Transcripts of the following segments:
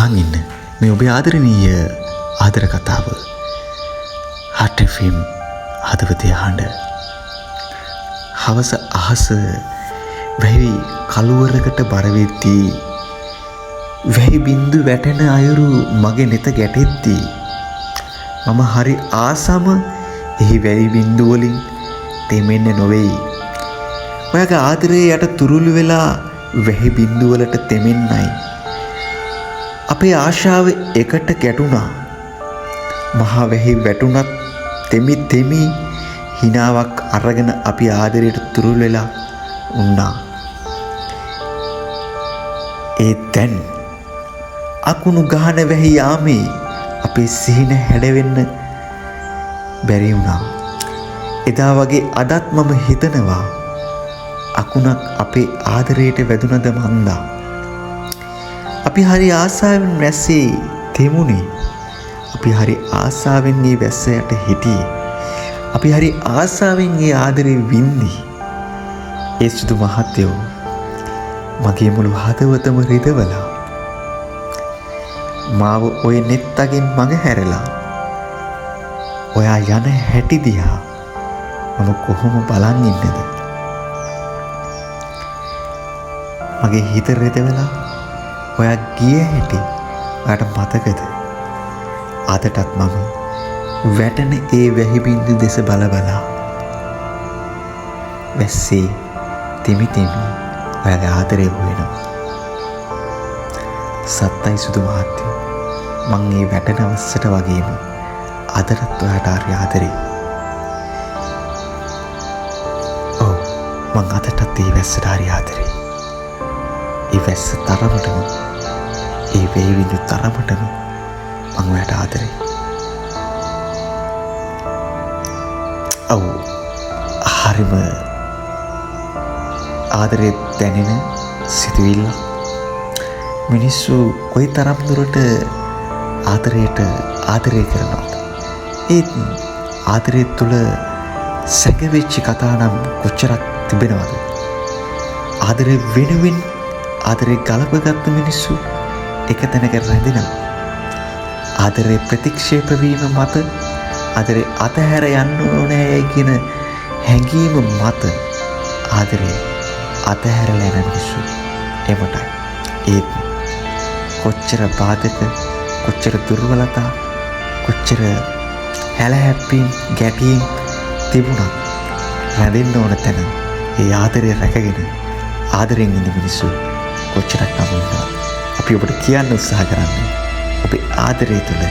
අහන් ඉන්න මේ ඔබේ ආදරණීය ආදර කතාව හට් FM හදවතේ හඬ. හවස අහස වැහි කළුවරකට බර වෙද්දී වැහි බින්දු වැටෙන අයුරු මගේ නෙත ගැටෙද්දී මම හරි ආසම එහි වැහි බින්දු වලින් තෙමෙන්න නොවේයි. ඔයාගේ ආදරේ යට තුරුළු වෙලා වැහි බින්දු වලට තෙමෙන්නයි. අපේ ආශාව එකට ගැටුණා. මහා වැහි වැටුණත් තෙමි තෙමි හිනාවක් අරගෙන අපි ආදරයට තුරුළු වෙලා උන්නා. ඒ දැන් අකුණු ගහන වැහි යාමේ අපේ සිහින හැඩවෙන්න බැරි වුණා. එදා වගේ අදත් මම හිතනවා අකුණක් අපේ ආදරයට වැදුනද මන්දා. අපි හරි ආසාවෙන් වැස්සේ තෙමුනේ. අපි හරි ආසාවෙන් මේ වැස්ස යට හිටියේ. අපි හරි ආසාවෙන් මේ ආදරේ වින්දී. ඒ සුදු මහත්තයෝ මගේ මුළු හදවතම රිදවලා මාව ඔය නෙත්තගෙන් මඟ හැරලා ඔයා යන හැටි දිහා මම කොහොම බලන් ඉන්නද? මගේ හිත රිදවලා ඔයා ගිය හැටි ඔයාට මතකද? අදටත් මම වැටෙන ඒ වැහි බින්දු දෙස බල බලා වැස්සේ තෙමි තෙමි ඔයාගේ ආදරේ හොයනවා. සත්තයි සුදු මහත්තයෝ, මං මේ වැටෙන අවස්සට වගේම අදටත් ඔයාට හරි ආදරේ. ඔව්, මං අදටත් ඒ වැස්සට හරි ආදරේ. ඒ වැස්ස තරමටම, ඒ වැහි බින්දු තරමටම මං ඔයාට ආදරේ. ඔව්, හරිම ආදරේ දැනෙන සිතුවිල්ල. මිනිස්සු කොයි තරම් දුරට ආදරය කරනවද? ඒත් ආදරය තුළ සැඟවෙච්ච කතා නම් කොච්චරක් තිබෙනවද? ආදරය වෙනුවෙන් ආදරය ගලපගත්ත මිනිස්සු එක තැනක රැඳෙනවා. ආදරය ප්‍රතික්ෂේප වීම මත, ආදරය අතහැර යන්න ඕනෑ කියන හැඟීම මත ආදරය අතහැරලා යන මිනිස්සු එමටයි. ඒත් කොච්චර බාධක, කොච්චර දුර්වලතා, කොච්චර හැලහැප්පීම් ගැටීම් තිබුණත් රැඳෙන්න ඕන තැන ඒ ආදරය රැකගෙන ආදරෙන් ඉන්න මිනිස්සු කොච්චරක් නම් ඉන්නවද? අපි ඔබට කියන්න උත්සාහ කරන්නේ ඔබේ ආදරය තුළ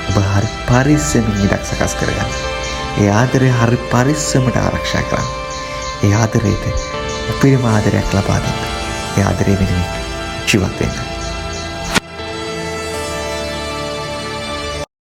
ඔබ හරි පරිස්සමින් ඉඩක් සකස් කරගන්න. ඒ ආදරය හරි පරිස්සමට ආරක්ෂා කරන්න. ඒ ආදරයට උපරිම ආදරයක් ලබා දෙන්න. ඒ ආදරය වෙනුවෙන් ජීවත් වෙන්න.